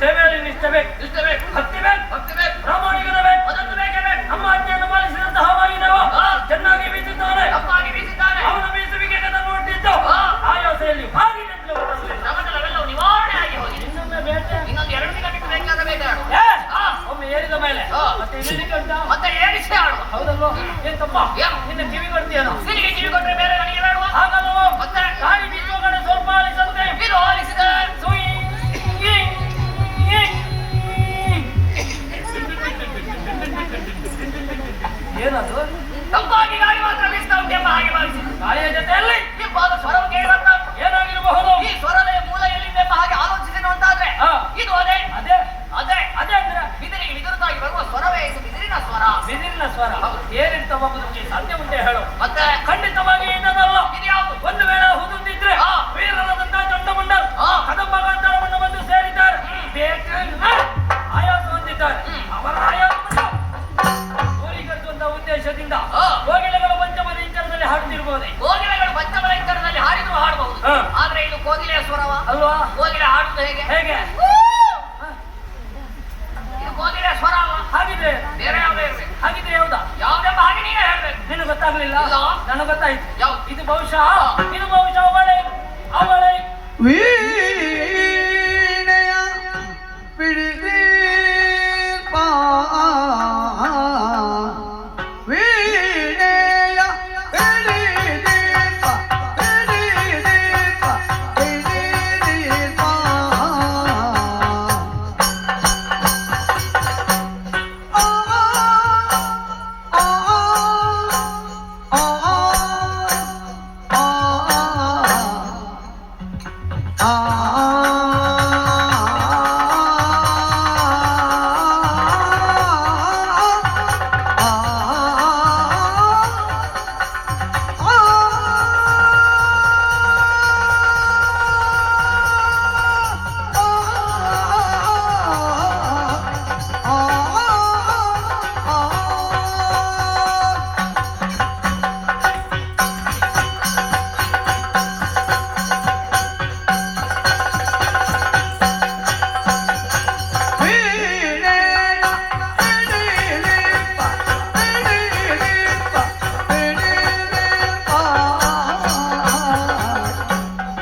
ಸೇವೆಯಲ್ಲಿ ನಿಷ್ಠೆ ಬೇಕು, ಭಕ್ತಿ ಬೇಕು, ಪ್ರಾಮಾಣಿಕತೆ ಬೇಕು, ನಮ್ಮ ಆಜ್ಞೆಯನ್ನು ಪಾಲಿಸಿದಂತಹ ವಾಯುದೇವ ಚೆನ್ನಾಗಿ ಬೀಸಿದ್ದಾನೆ. ಅವನ ಬೀಸುವಿಕೆ ನೋಡ್ತಿದ್ದು ಆಯೋಸೆಯಲ್ಲಿ ಭಾಗಿ ಒಮ್ಮೆ ಏರಿದ ಮೇಲೆ ಮತ್ತೆ ಇಳಿಲಿಕ್ಕೆ ಉಂಟಾ? ಮತ್ತೆ ಏರಿಸಿ ಆಡು. ಹೌದಲ್ವ? ಏನ್ ತಪ್ಪ ನಿನ್ನ ಕಿವಿ ಕೊಡ್ತೀಯನೋ? ಕಿವಿ ಕೊಟ್ರೆ ಬೇರೆ ನನಗೆ ಬೇಡುವ ಹಾಗಲ್ವ? ಮತ್ತೆ ಗಾಳಿ ಬೀಸುವ ಕಡೆ ಸ್ವಲ್ಪ ಆಲಿಸಂತೆ ಆಲಿಸಿದ ಏನದು? ತಂಪಾಗಿ ಗಾಳಿ ಮಾತ್ರ ಬೀಸ್ತಾ ಉಂಟು ಎಂಬ ಹಾಗೆ ಭಾವಿಸಿ ಗಾಳಿಯ ಜೊತೆಯಲ್ಲಿ ಇಂಪಾದ ಸ್ವರವು ಕೇಳುವಂತ ಏನಾಗಿರಬಹುದು? ಈ ಸ್ವರವೇ ಮೂಲ ಎಲ್ಲಿಂದೆಂಬ ಹಾಗೆ ಆಲೋಚಿಸಿದ ಅಂತಾದ್ರೆ ಇದು ಅದೇ ಅದೇ ಅದೇ ಅದೇ ಅಂದ್ರೆ ಬಿದಿರಿಗೆ ಬಿದುರುತ್ತಾಗಿ ಬರುವ ಸ್ವರವೇ ಇದು ಬಿದಿರಿನ ಸ್ವರ. ಬಿದಿರಿನ ಸ್ವರ ಏನಿರ್ತವಾಗುವುದಕ್ಕೆ ಸಾಧ್ಯ ಉಂಟೆ ಹೇಳು? ಮತ್ತೆ ಖಂಡಿತವಾಗಿ ಏನದಲ್ಲ. ಇದು ಯಾವುದು? ಒಂದು ವೇಳೆ ಹುದುತ್ತಿದ್ರೆ ವೀರರಾದಂತಹ ಚಂಡಮುಂಡರು ಕದಂಬ ಗಾಂಧಾರವನ್ನು ಬಂದು ಸೇರಿದ್ದಾರೆ, ಆಯಾಸ ಹೊಂದಿದ್ದಾರೆ. ಅವರ ಆಯಾಸವನ್ನು ದೂರೀಕರಿಸುವಂತಹ ಉದ್ದೇಶದಿಂದ ಕೋಗಿಲೆಗಳು ಪಂಚಮದ ಇಂಚರದಲ್ಲಿ ಹಾಡುತ್ತಿರಬಹುದೇ? ಕೋಗಿಲೆಗಳು ಪಂಚಮದ ಇಂಚರದಲ್ಲಿ ಹಾಡಿದ್ರು ಹಾಡಬಹುದು, ಆದ್ರೆ ಇದು ಕೋಗಿಲೆಯ ಸ್ವರವ ಅಲ್ವಾ? ಕೋಗಿಲೆ ಹಾಡುವುದು ಹೇಗೆ? ಹೇಗೆ? ಇದು ಕೋಗಿಲೆಯ ಸ್ವರ ಅಲ್ಲ. ಹಾಗಿದ್ರೆ ಬೇರೆ ಯಾವುದೇ ಇರಬೇಕು. ಹಾಗಿದ್ರೆ ಯಾವ್ದಾ? ಯಾವ್ದೆಂಬ ಹಾಗೆ ನೀವೇ ಹೇಳ್ಬೇಕು. ನಿನಗೆ ಗೊತ್ತಾಗ್ಲಿಲ್ಲ? ಇಲ್ಲ. ನನಗೆ ಗೊತ್ತಾಯ್ತು. ಯಾವ್ದು? ಇದು ಬಹುಶಃ ಅವಳೇ ಅವಳೇ ವೀಣೆಯ ಪಿಡಿದೀರ್ಪ ವೀಣೆಯ ಪಿಡಿದೀರ್ಪ ಪಿಡಿದೀರ್ಪ ಪಿಡಿದೀರ್ಪ ಆ